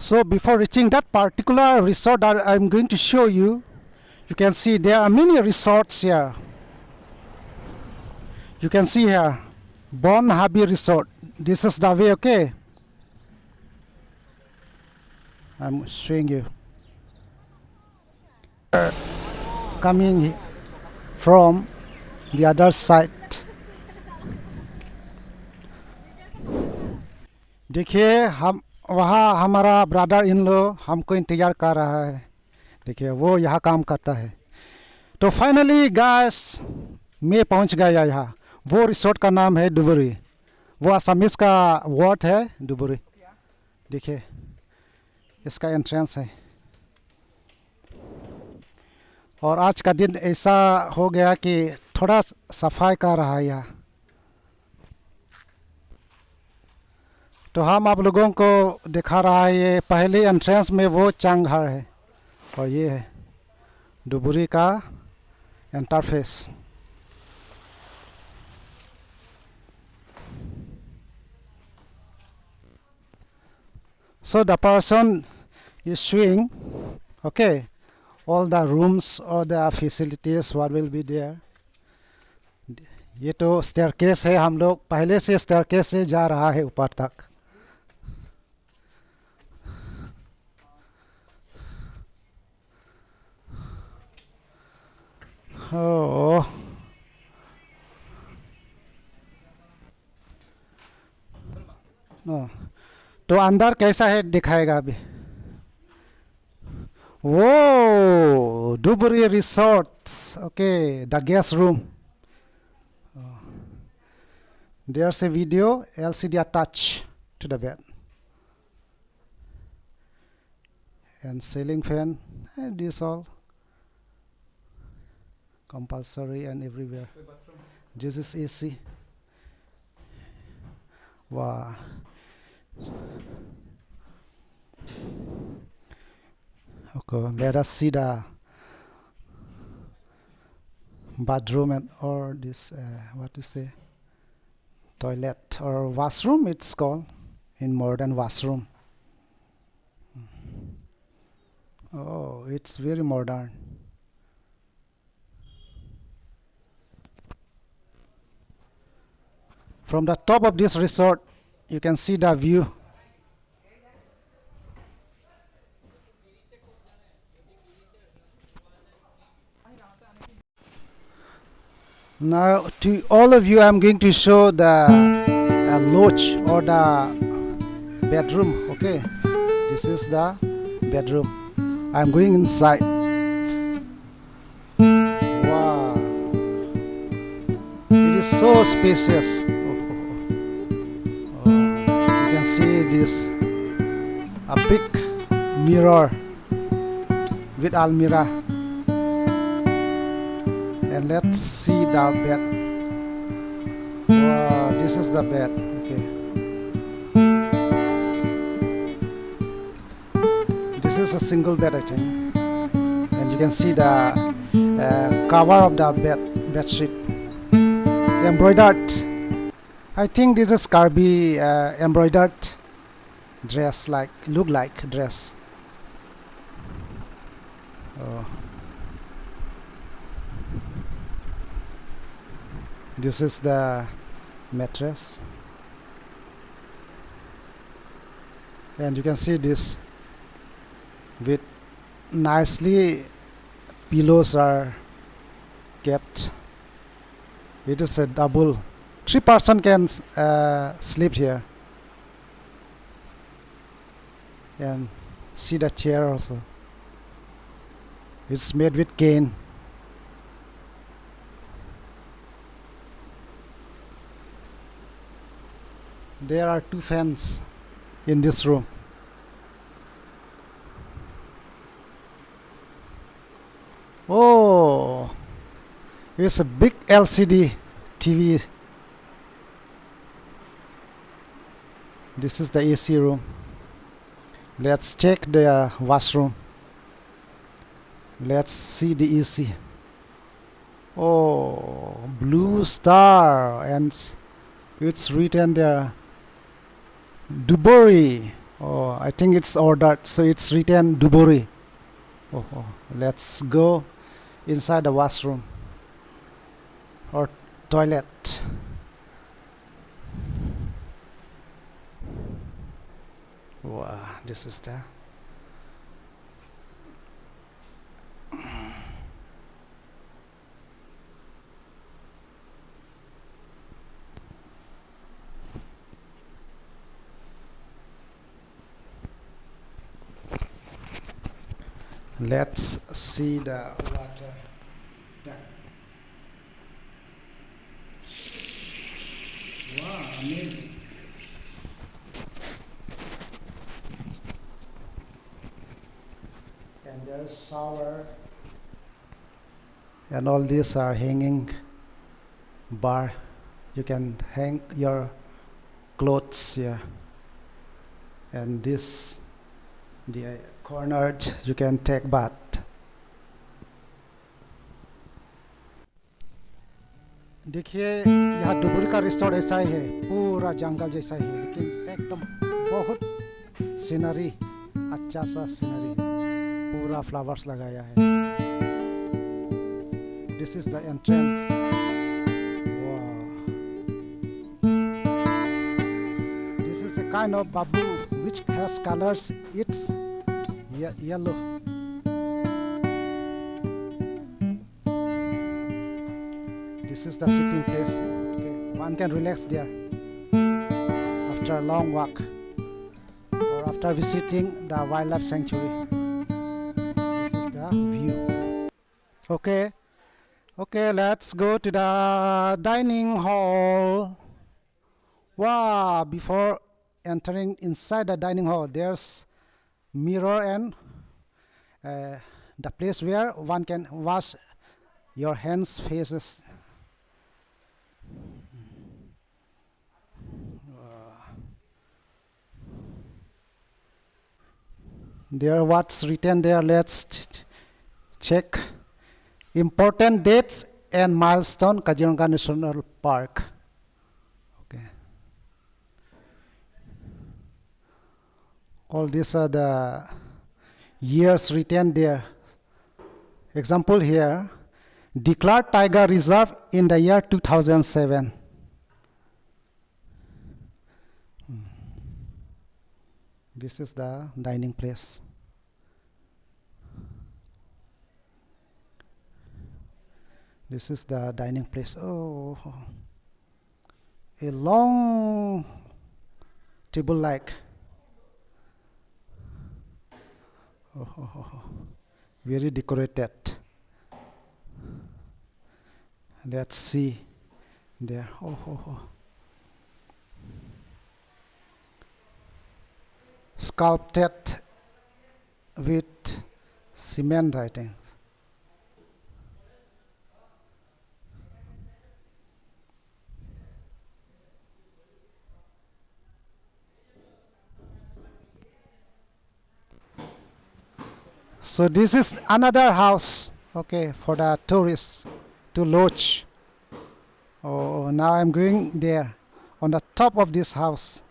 So before reaching that particular resort that I'm going to show you, you can see there are many resorts here. You can see here, Bon Habi Resort. This is the way, okay? I'm showing you. Coming from the other side. देखिए हम वहाँ हमारा brother in लो हमको इंतज़ार कर रहा है. देखिए वो यहाँ काम करता है. तो फाइनली गाइस मैं पहुँच गया यहाँ. वो रिसोर्ट का नाम है डुबोरी. वो असमीज़ का वर्ड है डुबोरी. देखिए इसका एंट्रेंस है. और आज का दिन ऐसा हो गया कि थोड़ा सफाई कर रहा है यहाँ. तो हम आप लोगों को दिखा रहा है. ये पहले एंट्रेंस में वो चांग घर है और ये है डुबोरी का interface. So the person is showing, okay, all the rooms or the facilities what will be there. ये तो स्टेयरकेस है. हम लोग पहले से स्टेयरकेस से जा रहा है ऊपर तक. Oh. तो अंदर कैसा है दिखाएगा अभी. वो डुबोरी resorts. Okay the guest room. There's a video LCD attached to the bed and ceiling fan, and this all compulsory and everywhere. This is AC. Wow. Okay, let us see the bathroom and or this what to say, toilet or washroom it's called in modern washroom. Oh, it's very modern. From the top of this resort you can see the view. Now to all of you I'm going to show the lodge or the bedroom. Okay, this is the bedroom. I'm going inside. Wow, it is so spacious. You can see this a big mirror with almirah. And let's see the bed. Wow, this is the bed. Okay, this is a single bed I think, and you can see the cover of the bed sheet embroidered. I think this is Karbi embroidered dress, like look like dress. Oh. This is the mattress, and you can see this with nicely pillows are kept. It is a double. 3 person can sleep here. And see the chair also. It's made with cane. There are 2 fans in this room. Oh, it's a big LCD TV. This is the AC room. Let's check the washroom. Let's see the AC. Oh, blue star, and it's written there DUBORI Oh, I think it's ordered, so it's written DUBORI. Let's go inside the washroom or toilet. Wow, this is the let's see the water. Wow, amazing. And there's shower, and all these are hanging bar. You can hang your clothes here, and this the cornered you can take bath. देखिए यहाँ डुबुरी का resort ऐसा ही है, पूरा जंगल जैसा ही है, लेकिन एकदम बहुत सीनरी, अच्छा सा सीनरी है, पूरा फ्लावर्स लगाया है. This is the entrance. Wow. This is a kind of bamboo which has colors. It's yellow. This is the sitting place. Okay. One can relax there after a long walk or after visiting the wildlife sanctuary. This is the view. Okay. Okay, let's go to the dining hall. Wow, before entering inside the dining hall, there's mirror and the place where one can wash your hands, faces. There, what's written there? Let's check. Important dates and milestone, Kaziranga National Park. Okay. All these are the years written there. Example here, declared tiger reserve in the year 2007. This is the dining place. This is the dining place. Oh, a long table like. Very decorated. Let's see there. Sculpted with cement, I think. So this is another house, okay, for the tourists to lodge. Oh, now I'm going there on the top of this house.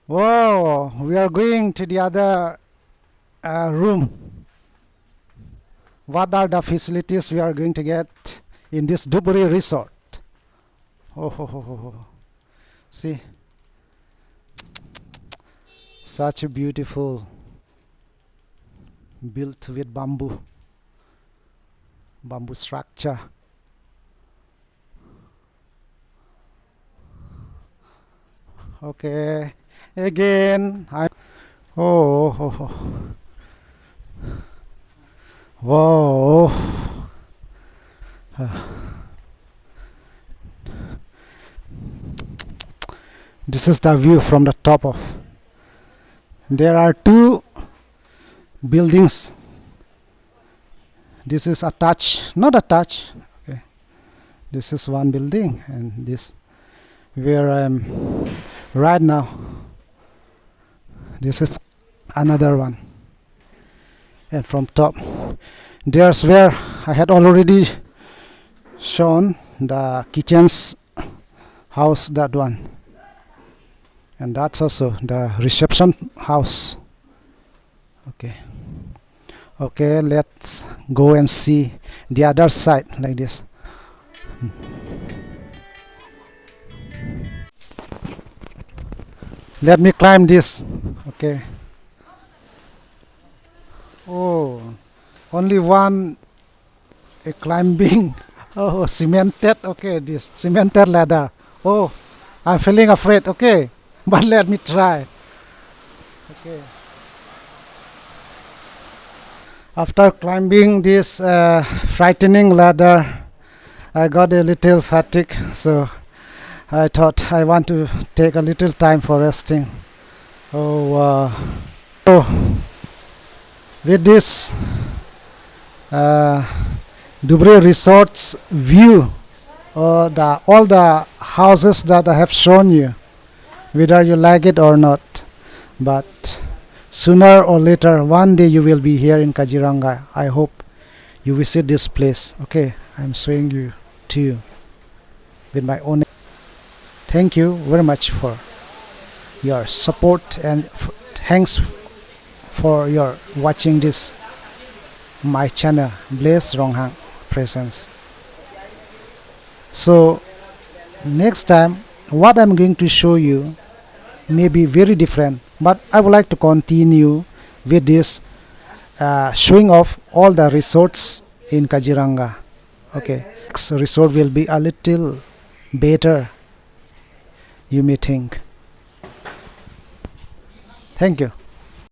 Whoa, we are going to the other room. What are the facilities we are going to get in this DUBORI resort? See, such a beautiful, built with bamboo structure. Okay, again whoa. This is the view from the top of. There are two buildings. This is attached, not attached. Okay, this is one building, and this where I am right now. This is another one, and from top, there's where I had already shown the kitchen's house, that one, and that's also the reception house. Okay, let's go and see the other side like this. Let me climb this. Okay. Oh, only one a climbing. Oh, cemented. Okay, this cemented ladder. Oh, I'm feeling afraid. Okay, but let me try. Okay. After climbing this frightening ladder, I got a little fatigue, so I thought I want to take a little time for resting. So with this DUBORI Resort's view, all the houses that I have shown you, whether you like it or not, but sooner or later, one day you will be here in Kaziranga. I hope you visit this place. Okay, I'm showing you to you with my own. Thank you very much for your support, and thanks for your watching this my channel, Blaze Ronghang Presence. So next time what I'm going to show you may be very different, but I would like to continue with this showing off all the resorts in Kaziranga. Okay, next resort will be a little better, you may think. Thank you.